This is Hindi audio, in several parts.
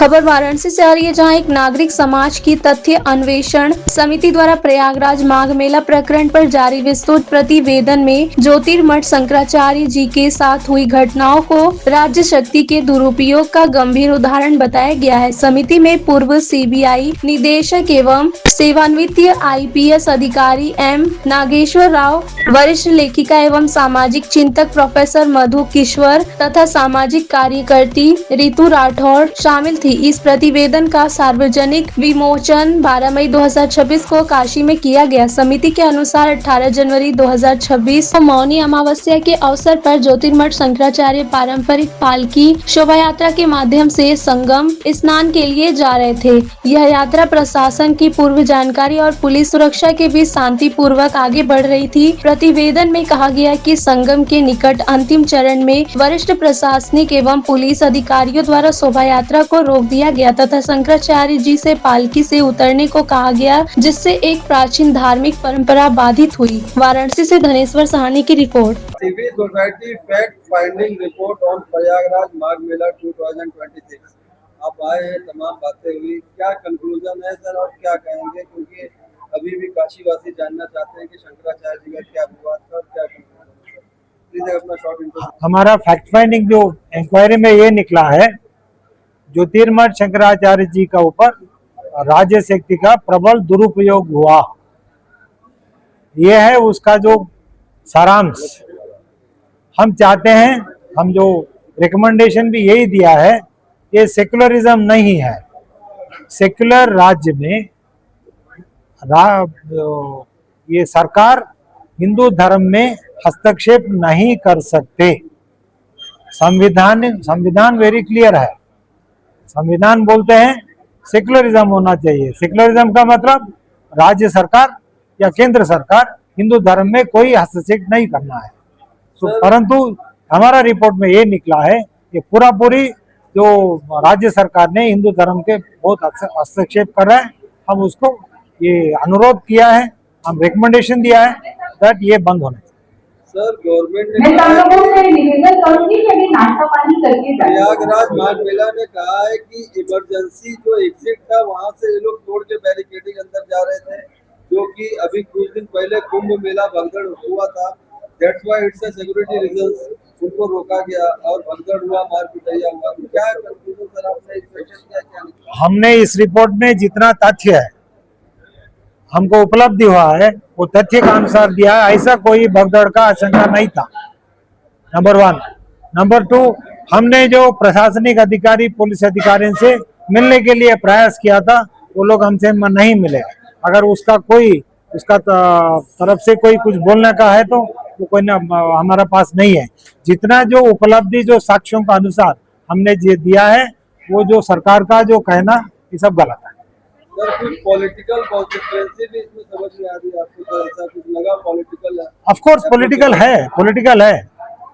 खबर वाराणसी से आ रही है, जहां एक नागरिक समाज की तथ्य अन्वेषण समिति द्वारा प्रयागराज माघ मेला प्रकरण पर जारी विस्तृत प्रतिवेदन में ज्योतिर्मठ शंकराचार्य जी के साथ हुई घटनाओं को राज्य शक्ति के दुरुपयोग का गंभीर उदाहरण बताया गया है। समिति में पूर्व सीबीआई निदेशक एवं सेवानिवृत्त आईपीएस अधिकारी एम नागेश्वर राव, वरिष्ठ लेखिका एवं सामाजिक चिंतक प्रोफेसर मधु किश्वर तथा सामाजिक कार्यकर्ती रितु राठौड़ शामिल थी। इस प्रतिवेदन का सार्वजनिक विमोचन 12 मई 2026 को काशी में किया गया। समिति के अनुसार 18 जनवरी 2026 को मौनी अमावस्या के अवसर पर ज्योतिर्मठ शंकराचार्य पारंपरिक पालकी शोभा यात्रा के माध्यम से संगम स्नान के लिए जा रहे थे। यह यात्रा प्रशासन की पूर्व जानकारी और पुलिस सुरक्षा के बीच शांति पूर्वक आगे बढ़ रही थी। प्रतिवेदन में कहा गया कि संगम के निकट अंतिम चरण में वरिष्ठ प्रशासनिक एवं पुलिस अधिकारियों द्वारा शोभा यात्रा को रोक दिया गया तथा शंकराचार्य जी से पालकी से उतरने को कहा गया, जिससे एक प्राचीन धार्मिक परंपरा बाधित हुई। वाराणसी से धनेश्वर सहानी की report. Civil society fact finding report on Prayagraj Magh Mela 2026। आप आए हैं, तमाम बातें हुई, क्या कंक्लूजन है सर और क्या कहेंगे, क्योंकि अभी भी काशीवासी जानना चाहते हैं कि शंकराचार्य जी का क्या विवाद था और क्या कंक्लूजन है। प्लीज अपना शॉर्ट इंटरव्यू। हमारा फैक्ट फाइंडिंग जो इंक्वायरी में ये निकला है, ज्योतिर्मठ शंकराचार्य जी का ऊपर राज्य शक्ति का प्रबल दुरुपयोग हुआ, यह है उसका जो सारांश। हम चाहते हैं, हम जो रिकमेंडेशन भी यही दिया है, ये सेक्युलरिज्म नहीं है। सेक्युलर राज्य में ये सरकार हिंदू धर्म में हस्तक्षेप नहीं कर सकते। संविधान वेरी क्लियर है। संविधान बोलते हैं सेक्युलरिज्म होना चाहिए। सेक्युलरिज्म का मतलब राज्य सरकार या केंद्र सरकार हिंदू धर्म में कोई हस्तक्षेप नहीं करना है। तो परंतु हमारा रिपोर्ट में ये निकला है कि पूरी जो राज्य सरकार ने हिंदू धर्म के बहुत हस्तक्षेप कर रहा है। हम उसको ये अनुरोध किया है, हम रिकमेंडेशन दिया है दैट ये बंद होना चाहिए। सर, गवर्नमेंट ने प्रयागराज माघ मेला ने कहा है कि इमरजेंसी जो एग्जिट था वहां से ये लोग तोड़ के बैरिकेडिंग अंदर जा रहे थे, जो कि अभी कुछ दिन पहले कुंभ मेला भगदड़ हुआ था। That's why it's a security reasons, उनको रोका गया और भगदड़ हुआ, मार पिटाई हुआ। क्या कंक्लूजन सर आपने इस क्वेश्चन किया, क्या निकला? हमने इस रिपोर्ट में जितना तथ्य है हमको उपलब्धि हुआ है वो तथ्य के अनुसार दिया है। ऐसा कोई भगदड़ का आशंका नहीं था, नंबर 1। नंबर 2, हमने जो प्रशासनिक अधिकारी पुलिस अधिकारियों से मिलने के लिए प्रयास किया था, वो लोग हमसे नहीं मिले। अगर उसका तरफ से कोई कुछ बोलने का है तो वो कोई ना हमारा पास नहीं है। जितना जो उपलब्धि जो साक्ष्यों का अनुसार हमने दिया है, वो जो सरकार का जो कहना ये सब गलत है। सर, कुछ पॉलिटिकल कॉन्सिक्वेंसेस भी इसमें समझ में आ रही है आपको? तो ऐसा कुछ लगा पॉलिटिकल है? ऑफ कोर्स पॉलिटिकल है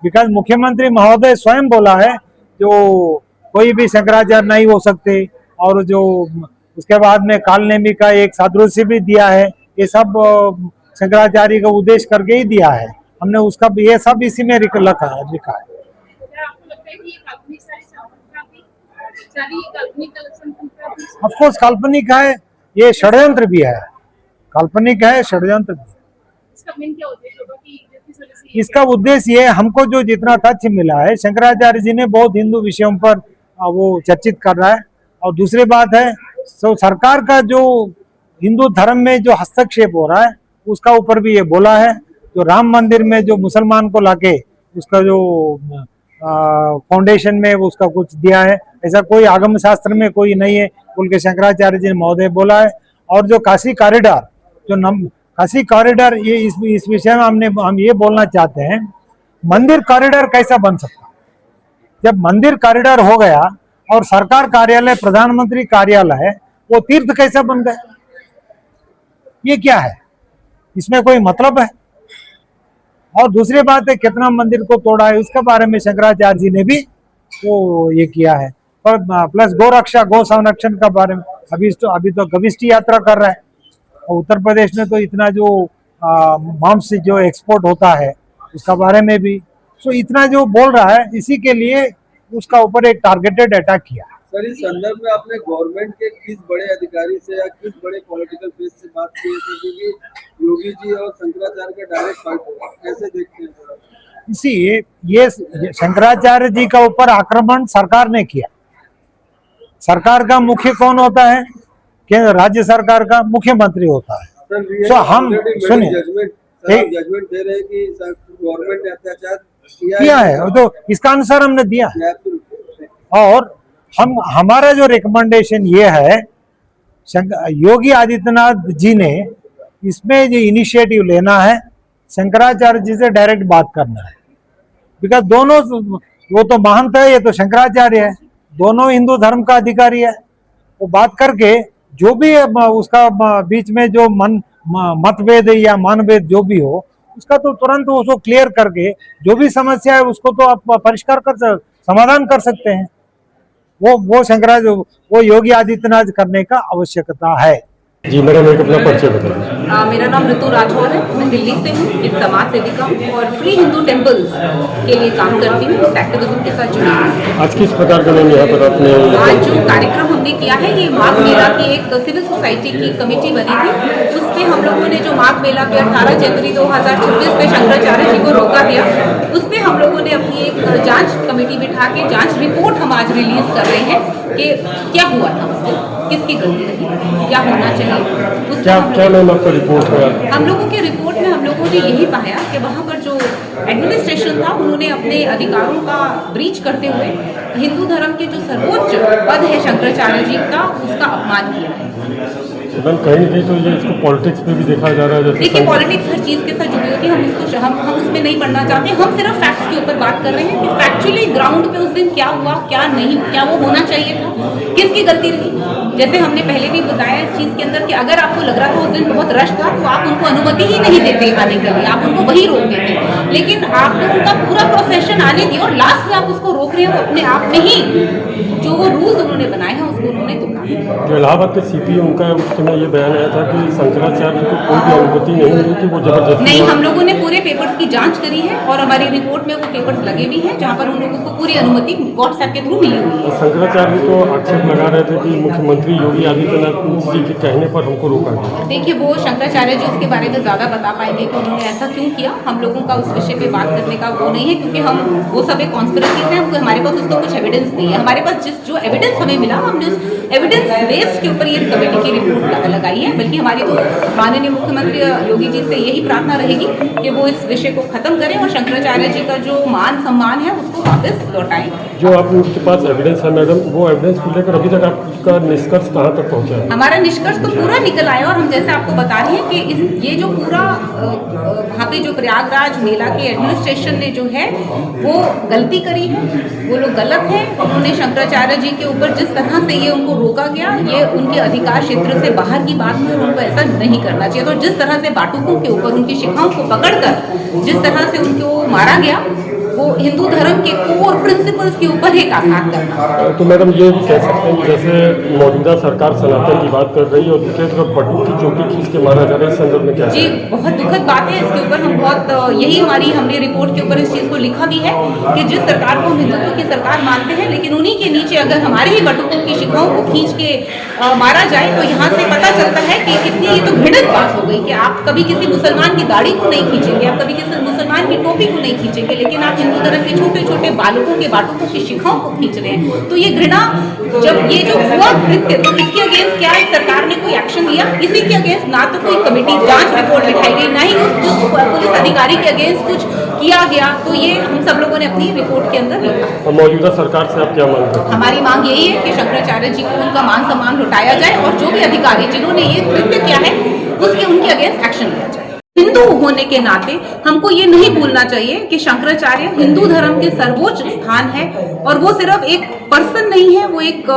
बिकॉज मुख्यमंत्री महोदय स्वयं बोला है जो कोई भी शंकराचार्य नहीं हो सकते, और जो उसके बाद में कालनेमी का एक सादृश्य भी दिया है। ये सब शंकराचार्य का उद्देश्य करके ही दिया है हमने, उसका ये सब इसी में लिखा है। ऑफ कोर्स काल्पनिक है, ये षड्यंत्र भी है, काल्पनिक है, षड्यंत्र भी। इसका उद्देश्य ये, हमको जो जितना तथ्य मिला है, शंकराचार्य जी ने बहुत हिंदू विषयों पर वो चर्चित कर रहा है। और दूसरी बात है, तो सरकार का जो हिंदू धर्म में जो हस्तक्षेप हो रहा है उसका ऊपर भी ये बोला है। जो राम मंदिर में जो मुसलमान को लाके उसका जो फाउंडेशन में उसका कुछ दिया है, ऐसा कोई आगम शास्त्र में कोई नहीं है बोल के शंकराचार्य जी ने महोदय बोला है। और जो काशी कॉरिडोर ये इस विषय में हम ये बोलना चाहते हैं, मंदिर कॉरिडोर कैसा बन सकता? जब मंदिर कॉरिडोर हो गया और सरकार कार्यालय, प्रधानमंत्री कार्यालय है, वो तीर्थ कैसा बन गए? ये क्या है? इसमें कोई मतलब है? और दूसरी बात है, कितना मंदिर को तोड़ा है उसके बारे में शंकराचार्य जी ने भी वो ये किया है। और प्लस गोरक्षा, गौ संरक्षण का बारे में अभी तो गविष्टि यात्रा कर रहा है। और उत्तर प्रदेश में तो इतना जो मांस जो एक्सपोर्ट होता है उसका बारे में भी, सो इतना जो बोल रहा है, इसी के लिए उसका ऊपर एक टारगेटेड अटैक किया। सर, इस संदर्भ में आपने गवर्नमेंट के किस बड़े अधिकारी से या किस बड़े पॉलिटिकल फेस से बात की है? क्योंकि योगी जी और शंकराचार्य का डायरेक्ट फाइट होगा, कैसे देखते हैं सर? इसी ये शंकराचार्य जी का ऊपर आक्रमण सरकार ने किया। सरकार का मुख्य कौन होता है? केंद्र राज्य सरकार का मुख्यमंत्री होता है। सर, तो हम सुनिए, जजमेंट दे रहे हैं कि गवर्नमेंट ने अत्याचार किया है, तो इसका आंसर हमने दिया है। और हमारा जो रिकमेंडेशन ये है, योगी आदित्यनाथ जी ने इसमें जो इनिशिएटिव लेना है, शंकराचार्य जी से डायरेक्ट बात करना है। बिकॉज दोनों, वो तो महंत है, ये तो शंकराचार्य है, दोनों हिंदू धर्म का अधिकारी है। वो बात करके जो भी उसका बीच में जो मतभेद या मानभेद जो भी हो, उसका तो तुरंत उसको क्लियर करके जो भी समस्या है उसको तो आप परिष्कार समाधान कर सकते हैं। वो योगी आदित्यनाथ करने का आवश्यकता है। जी मैडम, एक अपना परिचय बताइए। मेरा नाम ऋतु राठौर है, मैं दिल्ली से हूँ, एक समाज सेविका हूँ और फ्री हिंदू टेम्पल्स के लिए काम करती हूँ, इस एक्टिविज्म के साथ जुड़ी हूँ। आज किस प्रकार का मैम यहाँ पर आपने आज जो कार्यक्रम हमने किया है, ये माघ मेला की एक सिविल सोसाइटी की कमेटी बनी थी, उसमें हम लोगों ने जो माघ मेला पे 18 जनवरी 2026 में शंकराचार्य जी को रोका गया, उसमें हम लोगों ने अपनी एक जांच कमेटी बिठा के जांच रिपोर्ट हम आज रिलीज कर रहे हैं कि क्या हुआ था उस दिन, किसकी गलती रही, क्या होना चाहिए। क्या मैम आपका रिपोर्ट है? हम लोगों के रिपोर्ट में हम लोगों ने यही पाया कि वहाँ पर जो एडमिनिस्ट्रेशन था, उन्होंने अपने अधिकारों का ब्रीच करते हुए हिंदू धर्म के जो सर्वोच्च पद है शंकराचार्य जी का, उसका अपमान किया है। मैम कहीं नहीं तो ये इसको पॉलिटिक्स में भी देखा जा रहा है। देखिए, पॉलिटिक्स हर चीज़ के साथ जुड़ी होती है, हम उसमें नहीं पढ़ना चाहते। हम सिर्फ फैक्ट्स के ऊपर बात कर रहे हैं कि फैक्चुअली ग्राउंड पे उस दिन क्या हुआ, क्या नहीं, क्या वो होना चाहिए था, किसकी गलती रही। जैसे हमने पहले भी बताया इस चीज़ के अंदर कि अगर आपको लग रहा था उस दिन बहुत रश था, तो आप उनको अनुमति ही नहीं देते आने के लिए, आप उनको वही रोक देते। लेकिन आपने उनका पूरा प्रोसेशन आने दिया और लास्ट में आप उसको रोक रहे हो, अपने आप में ही जो वो रूल्स उन्होंने बनाए हैं उसको उन्होंने तोड़ा। जो इलाहाबाद के सीपी उनका उस समय ये बयान आया था कि शंकराचार्य को कोई भी अनुमति नहीं मिली थी, वो जबरदस्ती। नहीं, हम लोगों ने पूरे पेपर्स की जांच करी है और हमारी रिपोर्ट में वो पेपर्स लगे भी हैं, जहाँ पर उन लोगों को पूरी अनुमति व्हाट्सएप के थ्रू मिली हुई है। शंकराचार्य तो आक्षेप लगा रहे थे कि मुख्यमंत्री योगी आदित्यनाथ जी के कहने पर हमको रोका गया। देखिए, वो शंकराचार्य जी उसके बारे में ज़्यादा बता पाएंगे कि उन्होंने ऐसा क्यों किया। हम लोगों का उस विषय पे बात करने का वो नहीं है, क्योंकि हम वो सब एक कॉन्स्पिरेसीज है, हमारे पास उसका कुछ एविडेंस नहीं है। हमारे पास जो एविडेंस हमें मिला, हमने उस एविडेंस बेस्ड के ऊपर ये कमेटी की रिपोर्ट लगाई है। बल्कि हमारी तो माननीय मुख्यमंत्री योगी जी से यही प्रार्थना रहेगी कि वो इस विषय को खत्म करें और शंकराचार्य जी का जो मान सम्मान है उसको वापस लौटाएं। जो आपके पास एविडेंस है मैडम, वो एविडेंस को लेकर अभी तक आपका निष्कर्ष कहाँ तक पहुँचा है? हमारा निष्कर्ष तो पूरा निकल आया और हम जैसे आपको बता रहे हैं कि ये जो पूरा वहाँ पे जो प्रयागराज मेला के एडमिनिस्ट्रेशन ने जो है वो गलती करी है, वो लोग गलत हैं। उन्होंने शंकराचार्य जी के ऊपर जिस तरह से ये उनको रोका गया, ये उनके अधिकार क्षेत्र से बाहर की बात है और उनको ऐसा नहीं करना चाहिए। तो जिस तरह से बाटुकों के ऊपर उनकी शिखाओं को पकड़कर जिस तरह से उनको मारा गया, वो हिंदू धर्म के कोर प्रिंसिपल्स के ऊपर एक आघात करना। तो मैडम ये कह सकते हैं कि जैसे मौजूदा सरकार सनातन की बात कर रही है और दूसरी तरफ बटुक की चोटी खींच के मारा जा रहा है, इस संदर्भ में क्या जी, बहुत दुखद बात है। इसके ऊपर हम बहुत हमने रिपोर्ट के ऊपर इस चीज़ को लिखा भी है कि जिस सरकार को हम हिंदुत्व की सरकार मानते हैं, लेकिन उन्हीं के नीचे अगर हमारे ही बटुकों की शिखाओं को खींच के मारा जाए, तो यहाँ से पता चलता है कि कितनी ये तो घृणित बात हो गई कि आप कभी किसी मुसलमान की दाढ़ी को नहीं खींचेंगे, आप कभी किसी मुसलमान की टोपी को नहीं खींचेंगे, लेकिन आप हिंदू धर्म के छोटे छोटे बालकों के बाटुकों की शिखाओं को खींच रहे हैं। तो ये घृणा, जब ये जो हुआ कृत्य, तो इसके अगेंस्ट क्या सरकार ने कोई एक्शन लिया? इसी के अगेंस्ट ना तो कोई कमेटी जांच रिपोर्ट बिठाई गई, ना ही उस पुलिस अधिकारी के अगेंस्ट कुछ किया गया। तो ये हम सब लोगों ने अपनी रिपोर्ट के अंदर लिखा। और मौजूदा सरकार से आप क्या मांग करते हैं? हमारी मांग यही है कि शंकराचार्य जी को उनका मान सम्मान लौटाया जाए और जो भी अधिकारी जिन्होंने ये कृत्य किया है उसके उनके अगेंस्ट एक्शन लिया जाए। हिंदू होने के नाते हमको ये नहीं भूलना चाहिए कि शंकराचार्य हिंदू धर्म के सर्वोच्च स्थान है और वो सिर्फ एक पर्सन नहीं है, वो एक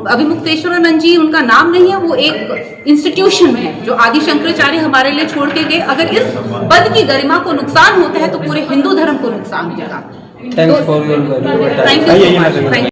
अभिमुक्तेश्वरानंद जी उनका नाम नहीं है, वो एक इंस्टीट्यूशन है जो आदि शंकराचार्य हमारे लिए छोड़ के गए। अगर इस पद की गरिमा को नुकसान होता है तो पूरे हिंदू धर्म को नुकसान हो जाएगा। Thank you so much.